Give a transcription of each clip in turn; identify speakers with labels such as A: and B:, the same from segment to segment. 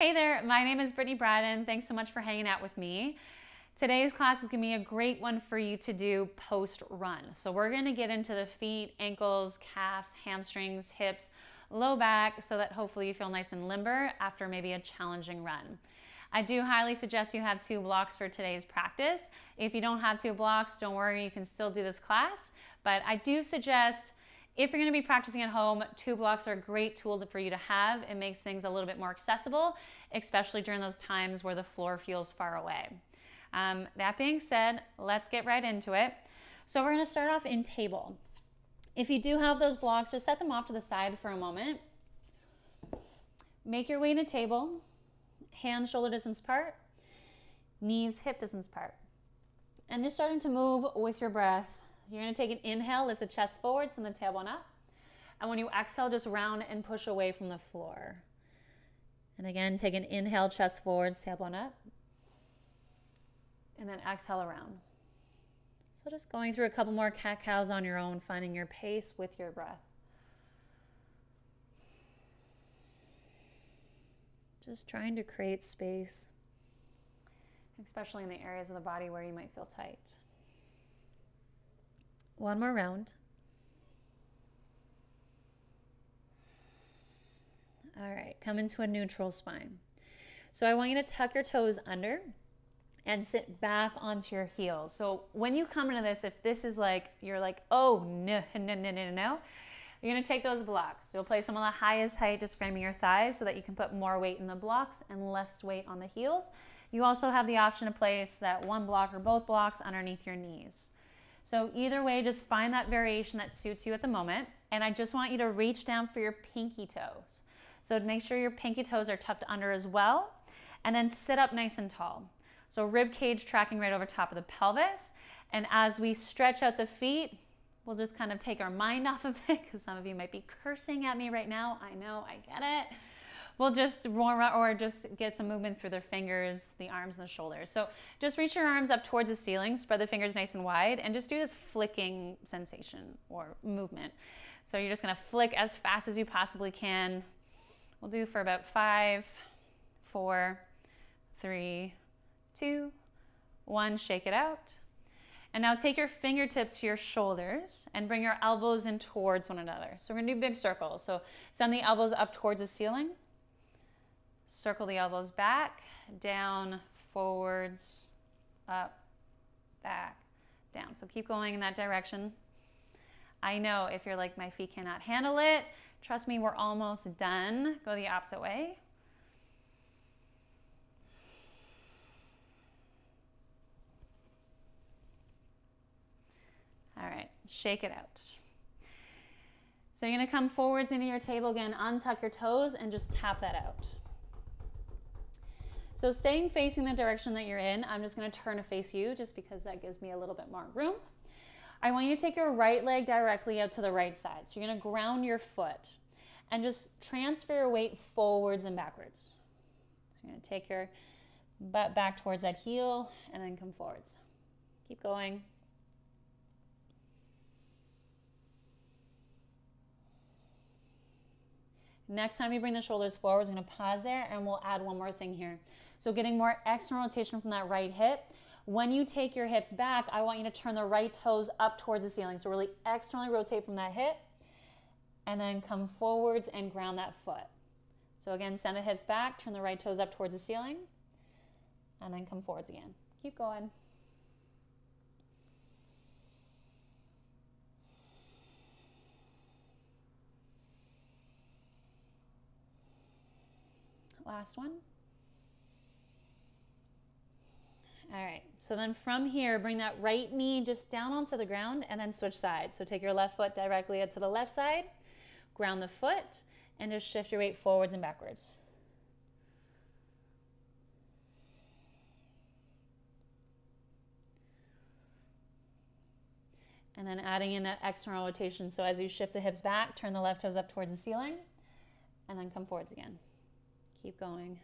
A: Hey there, my name is Brittany Bryden. Thanks so much for hanging out with me. Today's class is going to be a great one for you to do post-run. So we're going to get into the feet, ankles, calves, hamstrings, hips, low back, so that hopefully you feel nice and limber after maybe a challenging run. I do highly suggest you have 2 blocks for today's practice. If you don't have 2 blocks, don't worry, you can still do this class. But I do suggest, if you're going to be practicing at home, 2 blocks are a great tool for you to have. It makes things a little bit more accessible, especially during those times where the floor feels far away. That being said, let's get right into it. So we're going to start off in table. If you do have those blocks, just set them off to the side for a moment. Make your way to table. Hands shoulder distance apart. Knees hip distance apart. And just starting to move with your breath. You're going to take an inhale, lift the chest forward, send the tailbone up. And when you exhale, just round and push away from the floor. And again, take an inhale, chest forward, tailbone up. And then exhale around. So just going through a couple more cat-cows on your own, finding your pace with your breath. Just trying to create space, especially in the areas of the body where you might feel tight. One more round. All right, come into a neutral spine. So I want you to tuck your toes under and sit back onto your heels. So when you come into this, if this is like, you're like, oh, no, you're gonna take those blocks. You'll place them on the highest height, just framing your thighs so that you can put more weight in the blocks and less weight on the heels. You also have the option to place that one block or both blocks underneath your knees. So either way, just find that variation that suits you at the moment. And I just want you to reach down for your pinky toes. So make sure your pinky toes are tucked under as well. And then sit up nice and tall. So rib cage tracking right over top of the pelvis. And as we stretch out the feet, we'll just kind of take our mind off of it, because some of you might be cursing at me right now. I know, I get it. We'll just or just get some movement through the fingers, the arms, and the shoulders. So just reach your arms up towards the ceiling, spread the fingers nice and wide, and just do this flicking sensation or movement. So you're just gonna flick as fast as you possibly can. We'll do for about 5, 4, 3, 2, 1, shake it out. And now take your fingertips to your shoulders and bring your elbows in towards one another. So we're gonna do big circles. So send the elbows up towards the ceiling. Circle the elbows back, down, forwards, up, back, down. So keep going in that direction. I know if you're like, my feet cannot handle it, trust me, we're almost done. Go the opposite way. All right, shake it out. So you're gonna come forwards into your table again, untuck your toes, and just tap that out. So staying facing the direction that you're in, I'm just gonna turn to face you just because that gives me a little bit more room. I want you to take your right leg directly out to the right side. So you're gonna ground your foot and just transfer your weight forwards and backwards. So you're gonna take your butt back towards that heel and then come forwards. Keep going. Next time you bring the shoulders forward, we're gonna pause there and we'll add one more thing here. So getting more external rotation from that right hip. When you take your hips back, I want you to turn the right toes up towards the ceiling. So really externally rotate from that hip and then come forwards and ground that foot. So again, send the hips back, turn the right toes up towards the ceiling, and then come forwards again. Keep going. Last one. All right, so then from here, bring that right knee just down onto the ground and then switch sides. So take your left foot directly up to the left side, ground the foot, and just shift your weight forwards and backwards. And then adding in that external rotation. So as you shift the hips back, turn the left toes up towards the ceiling, and then come forwards again. Keep going.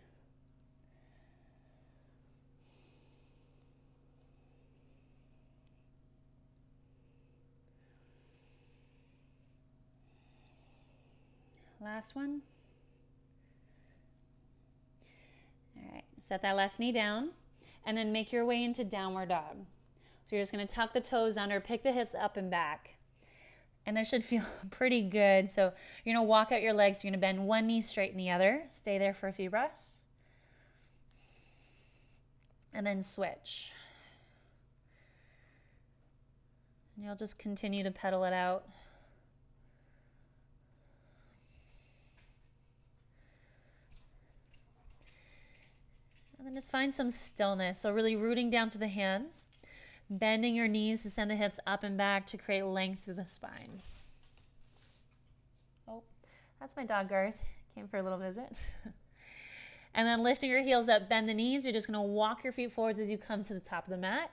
A: Last one. Set that left knee down and then make your way into downward dog. So you're just going to tuck the toes under, pick the hips up and back. And this should feel pretty good. So you're going to walk out your legs. You're going to bend one knee, straighten the other. Stay there for a few breaths. And then switch. And you'll just continue to pedal it out. And then just find some stillness. So really rooting down through the hands. Bending your knees to send the hips up and back to create length through the spine. Oh, that's my dog Garth. Came for a little visit. And then lifting your heels up, bend the knees. You're just going to walk your feet forwards as you come to the top of the mat.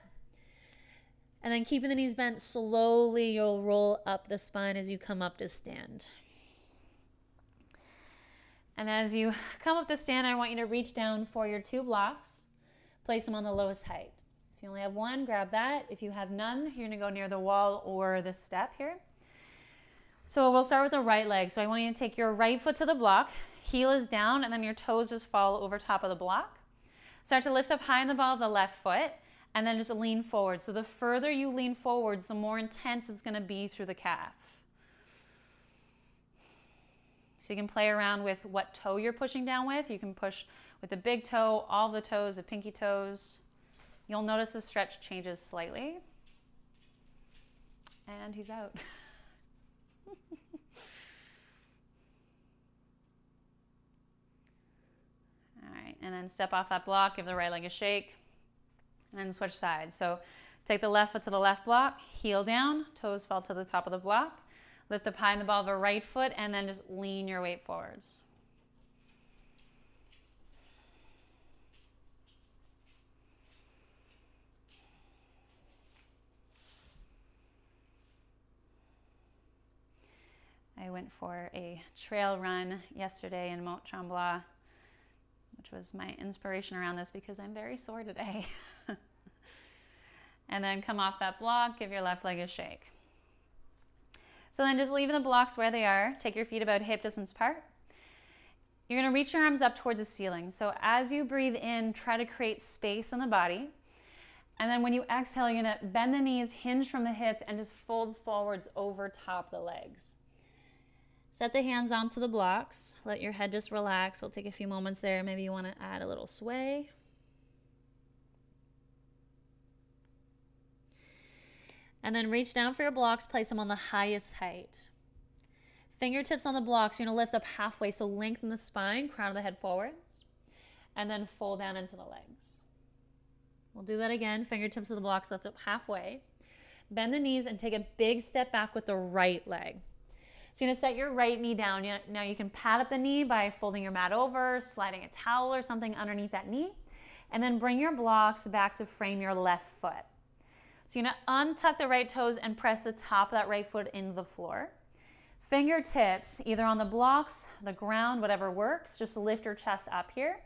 A: And then keeping the knees bent, slowly you'll roll up the spine as you come up to stand. And as you come up to stand, I want you to reach down for your 2 blocks. Place them on the lowest height. If you only have one, grab that. If you have none, you're going to go near the wall or the step here. So we'll start with the right leg. So I want you to take your right foot to the block, heel is down, and then your toes just fall over top of the block. Start to lift up high in the ball of the left foot, and then just lean forward. So the further you lean forwards, the more intense it's going to be through the calf. So you can play around with what toe you're pushing down with. You can push with the big toe, all the toes, the pinky toes. You'll notice the stretch changes slightly. And he's out. All right, and then step off that block, give the right leg a shake, and then switch sides. So take the left foot to the left block, heel down, toes fall to the top of the block, lift up high in the ball of the right foot, and then just lean your weight forwards. I went for a trail run yesterday in Mont Tremblant, which was my inspiration around this because I'm very sore today. And then come off that block, give your left leg a shake. So then just leaving the blocks where they are, take your feet about hip distance apart. You're going to reach your arms up towards the ceiling. So as you breathe in, try to create space in the body. And then when you exhale, you're going to bend the knees, hinge from the hips, and just fold forwards over top the legs. Set the hands onto the blocks. Let your head just relax. We'll take a few moments there. Maybe you want to add a little sway. And then reach down for your blocks. Place them on the highest height. Fingertips on the blocks. You're going to lift up halfway. So lengthen the spine, crown of the head forwards. And then fold down into the legs. We'll do that again. Fingertips of the blocks, lift up halfway. Bend the knees and take a big step back with the right leg. So you're going to set your right knee down. Now you can pad up the knee by folding your mat over, sliding a towel or something underneath that knee, and then bring your blocks back to frame your left foot. So you're going to untuck the right toes and press the top of that right foot into the floor. Fingertips either on the blocks, the ground, whatever works. Just lift your chest up here.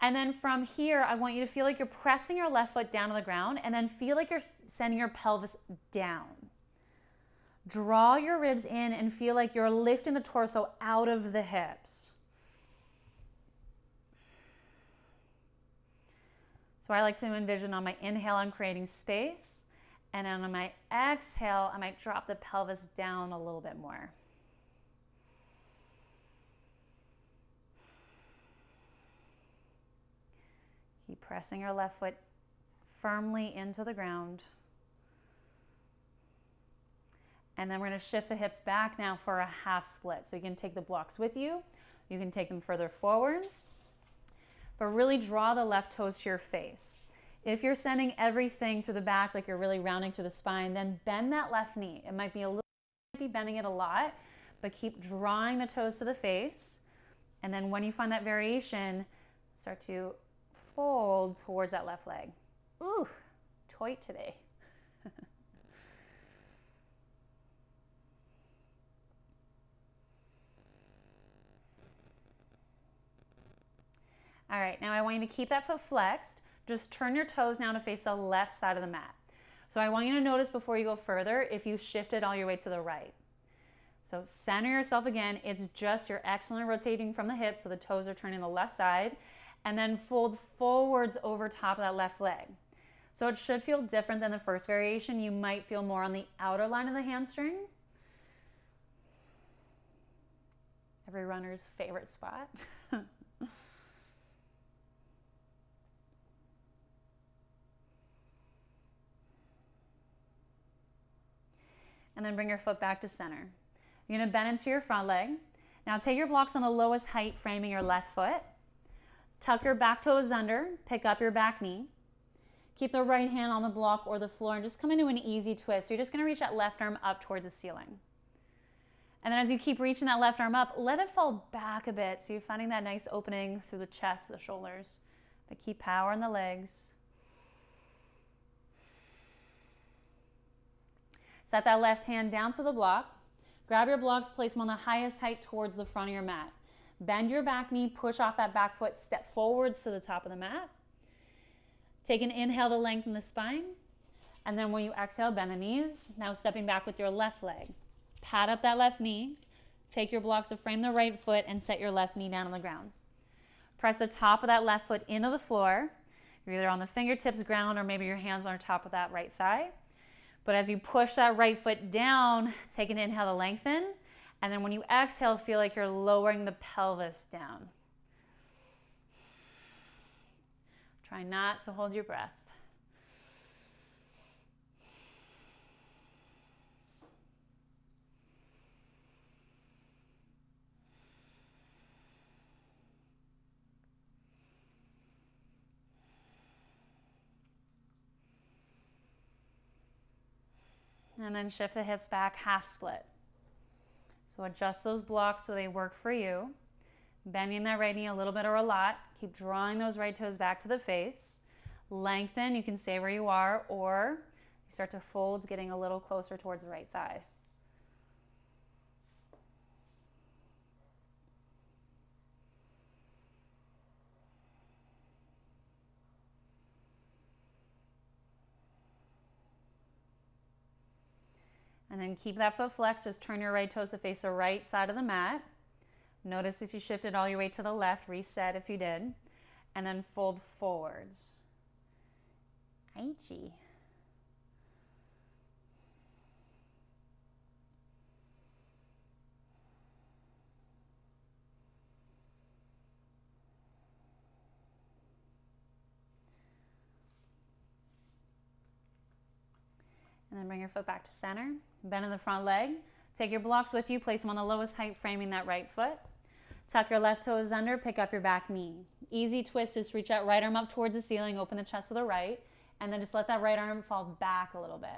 A: And then from here, I want you to feel like you're pressing your left foot down to the ground and then feel like you're sending your pelvis down. Draw your ribs in and feel like you're lifting the torso out of the hips. So I like to envision on my inhale, I'm creating space. And then on my exhale, I might drop the pelvis down a little bit more. Keep pressing your left foot firmly into the ground. And then we're going to shift the hips back now for a half split. So you can take the blocks with you. You can take them further forwards. But really draw the left toes to your face. If you're sending everything through the back, like you're really rounding through the spine, then bend that left knee. It might be bending it a lot, but keep drawing the toes to the face. And then when you find that variation, start to fold towards that left leg. Ooh, tight today. All right, now I want you to keep that foot flexed. Just turn your toes now to face the left side of the mat. So I want you to notice before you go further if you shifted all your weight to the right. So center yourself again. It's just you're externally rotating from the hips so the toes are turning the left side. and then fold forwards over top of that left leg. So it should feel different than the first variation. You might feel more on the outer line of the hamstring. Every runner's favorite spot. And then bring your foot back to center. You're gonna bend into your front leg. Now take your blocks on the lowest height, framing your left foot. Tuck your back toes under, pick up your back knee. Keep the right hand on the block or the floor and just come into an easy twist. So you're just gonna reach that left arm up towards the ceiling. And then as you keep reaching that left arm up, let it fall back a bit. So you're finding that nice opening through the chest, the shoulders. But keep power in the legs. Set that left hand down to the block. Grab your blocks, place them on the highest height towards the front of your mat. Bend your back knee, push off that back foot, step forwards to the top of the mat. Take an inhale to lengthen the spine. And then when you exhale, bend the knees. Now stepping back with your left leg. Pat up that left knee. Take your blocks to frame the right foot and set your left knee down on the ground. Press the top of that left foot into the floor. You're either on the fingertips ground or maybe your hands on top of that right thigh. But as you push that right foot down, take an inhale to lengthen. And then when you exhale, feel like you're lowering the pelvis down. Try not to hold your breath. And then shift the hips back, half split. So adjust those blocks so they work for you. Bending that right knee a little bit or a lot. Keep drawing those right toes back to the face. Lengthen, you can stay where you are, or you start to fold, getting a little closer towards the right thigh. And then keep that foot flexed. Just turn your right toes to face the right side of the mat. Notice if you shifted all your weight to the left, reset if you did. And then fold forwards. Aichi. And then bring your foot back to center. Bend in the front leg. Take your blocks with you. Place them on the lowest height, framing that right foot. Tuck your left toes under. Pick up your back knee. Easy twist. Just reach that right arm up towards the ceiling. Open the chest to the right. And then just let that right arm fall back a little bit.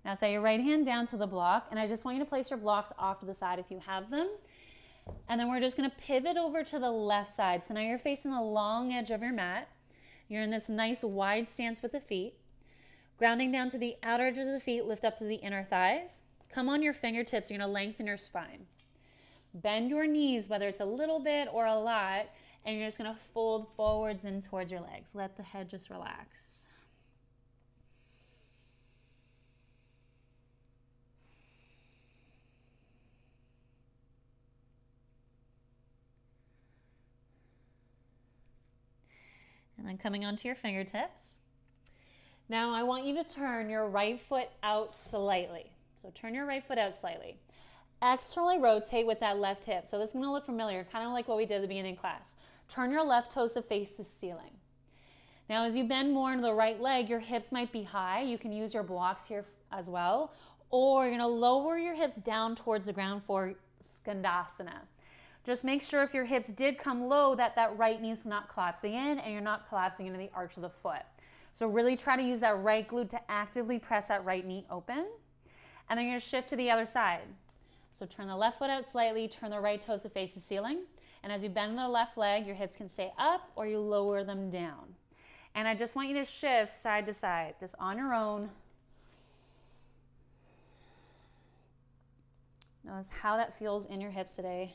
A: Now set your right hand down to the block. And I just want you to place your blocks off to the side if you have them. And then we're just going to pivot over to the left side. So now you're facing the long edge of your mat. You're in this nice wide stance with the feet. Grounding down to the outer edges of the feet, lift up to the inner thighs. Come on your fingertips, you're going to lengthen your spine. Bend your knees, whether it's a little bit or a lot, and you're just going to fold forwards and towards your legs. Let the head just relax. And then coming onto your fingertips. Now I want you to turn your right foot out slightly. So turn your right foot out slightly. Externally rotate with that left hip. So this is going to look familiar, kind of like what we did at the beginning of class. Turn your left toes to face the ceiling. Now as you bend more into the right leg, your hips might be high. You can use your blocks here as well. Or you're going to lower your hips down towards the ground for Skandasana. Just make sure if your hips did come low that that right knee is not collapsing in and you're not collapsing into the arch of the foot. So really try to use that right glute to actively press that right knee open. And then you're going to shift to the other side. So turn the left foot out slightly, turn the right toes to face the ceiling. And as you bend the left leg, your hips can stay up or you lower them down. And I just want you to shift side to side, just on your own. Notice how that feels in your hips today.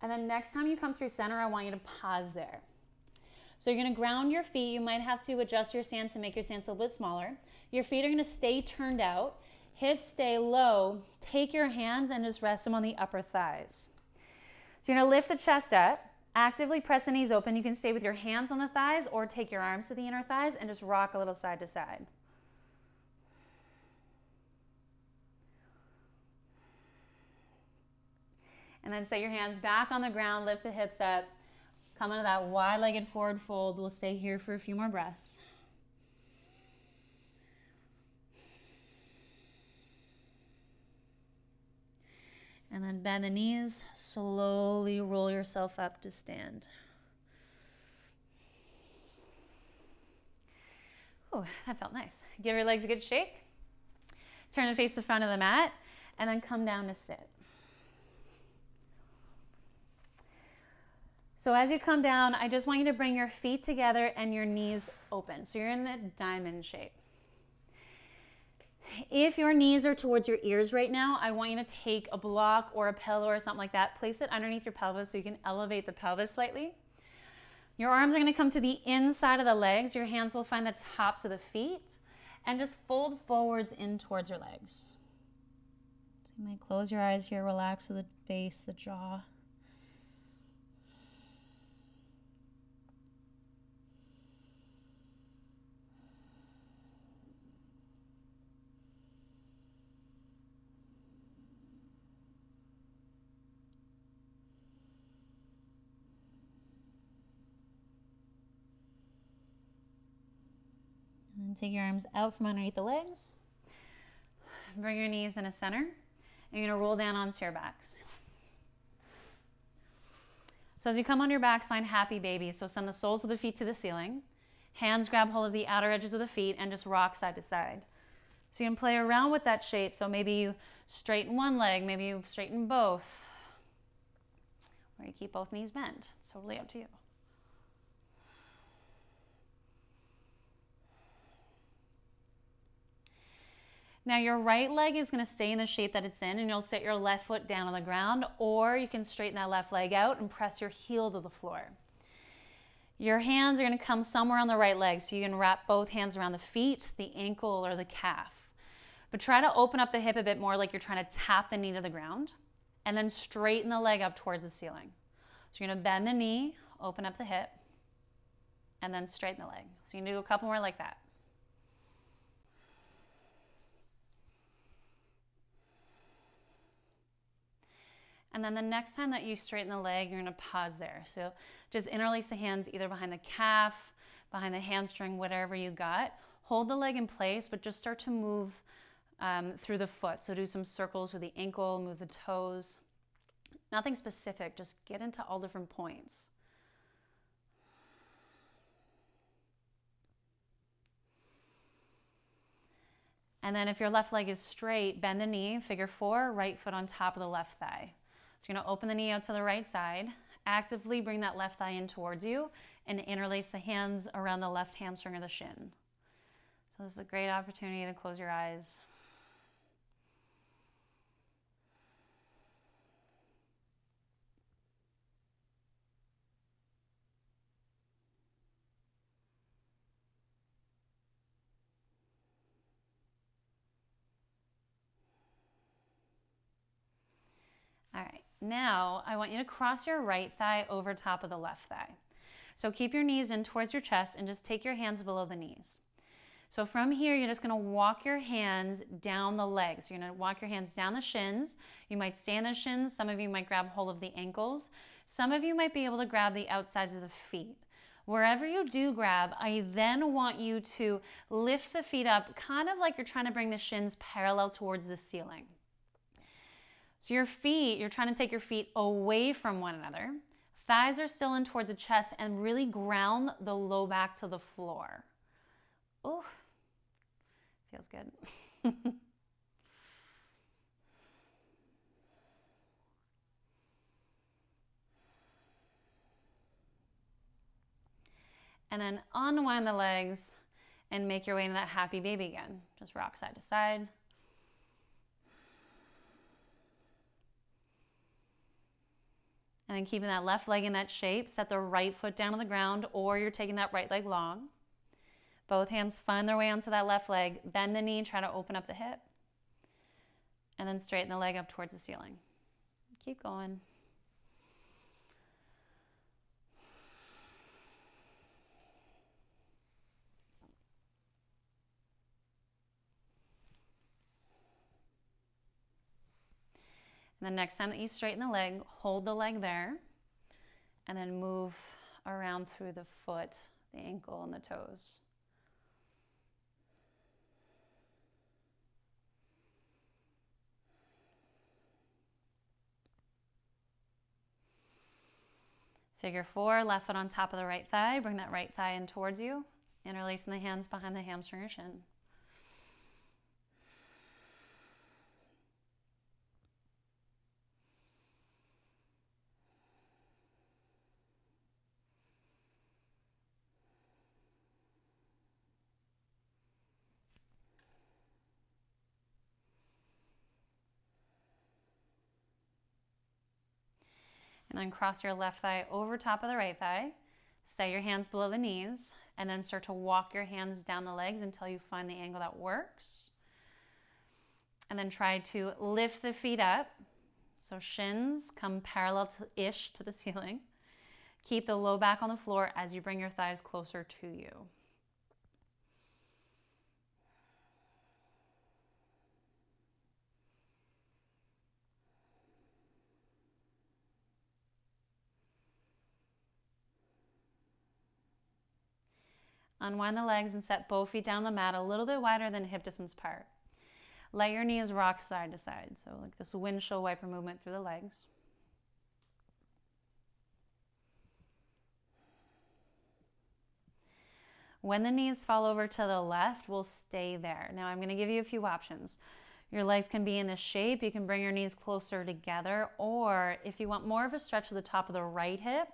A: And then next time you come through center, I want you to pause there. So you're going to ground your feet. You might have to adjust your stance and make your stance a little bit smaller. Your feet are going to stay turned out. Hips stay low. Take your hands and just rest them on the upper thighs. So you're going to lift the chest up. Actively press the knees open. You can stay with your hands on the thighs or take your arms to the inner thighs and just rock a little side to side. And then set your hands back on the ground, lift the hips up, come into that wide-legged forward fold. We'll stay here for a few more breaths. And then bend the knees, slowly roll yourself up to stand. Oh, that felt nice. Give your legs a good shake. Turn and face the front of the mat, and then come down to sit. So as you come down, I just want you to bring your feet together and your knees open. So you're in the diamond shape. If your knees are towards your ears right now, I want you to take a block or a pillow or something like that, place it underneath your pelvis so you can elevate the pelvis slightly. Your arms are going to come to the inside of the legs. Your hands will find the tops of the feet and just fold forwards in towards your legs. So you might close your eyes here, relax with the face, the jaw. And take your arms out from underneath the legs. Bring your knees in a center. And you're going to roll down onto your backs. So as you come on your backs, find happy baby. So send the soles of the feet to the ceiling. Hands grab hold of the outer edges of the feet and just rock side to side. So you can play around with that shape. So maybe you straighten one leg, maybe you straighten both. Or you keep both knees bent. It's totally up to you. Now your right leg is going to stay in the shape that it's in, and you'll set your left foot down on the ground, or you can straighten that left leg out and press your heel to the floor. Your hands are going to come somewhere on the right leg, so you can wrap both hands around the feet, the ankle, or the calf. But try to open up the hip a bit more like you're trying to tap the knee to the ground, and then straighten the leg up towards the ceiling. So you're going to bend the knee, open up the hip, and then straighten the leg. So you can do a couple more like that. And then the next time that you straighten the leg, you're going to pause there. So just interlace the hands either behind the calf, behind the hamstring, whatever you got. Hold the leg in place, but just start to move through the foot. So do some circles with the ankle, move the toes. Nothing specific, just get into all different points. And then if your left leg is straight, bend the knee, figure four, right foot on top of the left thigh. So you're going to open the knee out to the right side, actively bring that left thigh in towards you, and interlace the hands around the left hamstring or the shin. So this is a great opportunity to close your eyes. All right, now I want you to cross your right thigh over top of the left thigh. So keep your knees in towards your chest and just take your hands below the knees. So from here, you're just gonna walk your hands down the legs. You're gonna walk your hands down the shins. You might stay in the shins. Some of you might grab hold of the ankles. Some of you might be able to grab the outsides of the feet. Wherever you do grab, I then want you to lift the feet up, kind of like you're trying to bring the shins parallel towards the ceiling. So your feet, you're trying to take your feet away from one another. Thighs are still in towards the chest, and really ground the low back to the floor. Oh, feels good. And then unwind the legs and make your way into that happy baby again. Just rock side to side. And then keeping that left leg in that shape, set the right foot down on the ground, or you're taking that right leg long. Both hands find their way onto that left leg. Bend the knee, try to open up the hip. And then straighten the leg up towards the ceiling. Keep going. And then next time that you straighten the leg, hold the leg there, and then move around through the foot, the ankle, and the toes. Figure 4, left foot on top of the right thigh. Bring that right thigh in towards you, interlacing the hands behind the hamstring or shin. And then cross your left thigh over top of the right thigh. Set your hands below the knees, and then start to walk your hands down the legs until you find the angle that works. And then try to lift the feet up. So shins come parallel-ish to the ceiling. Keep the low back on the floor as you bring your thighs closer to you. Unwind the legs and set both feet down the mat a little bit wider than hip distance apart. Let your knees rock side to side, so like this windshield wiper movement through the legs. When the knees fall over to the left, we'll stay there. Now I'm going to give you a few options. Your legs can be in this shape. You can bring your knees closer together, or if you want more of a stretch to the top of the right hip,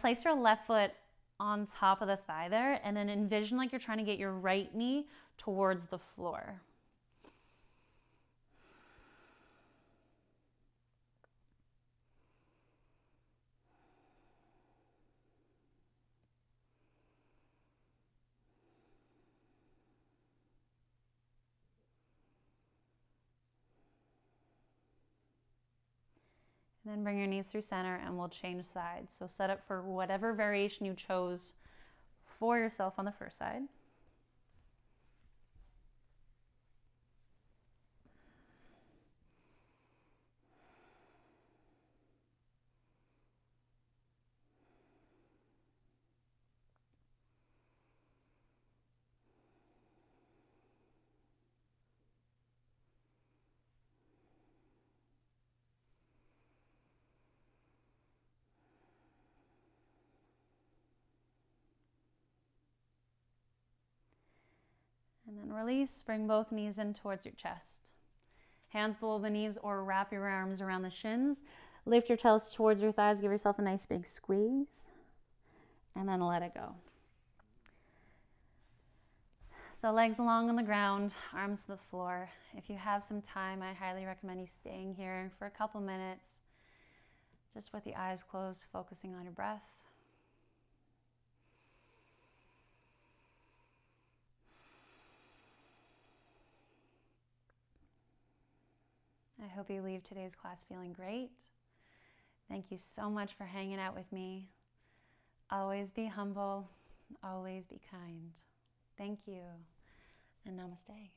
A: place your left foot on top of the thigh there, and then envision like you're trying to get your right knee towards the floor. And then bring your knees through center and we'll change sides. So set up for whatever variation you chose for yourself on the first side. And then release, bring both knees in towards your chest. Hands below the knees or wrap your arms around the shins. Lift your toes towards your thighs, give yourself a nice big squeeze, and then let it go. So legs along on the ground, arms to the floor. If you have some time, I highly recommend you staying here for a couple minutes, just with the eyes closed, focusing on your breath. I hope you leave today's class feeling great. Thank you so much for hanging out with me. Always be humble, always be kind. Thank you, and namaste.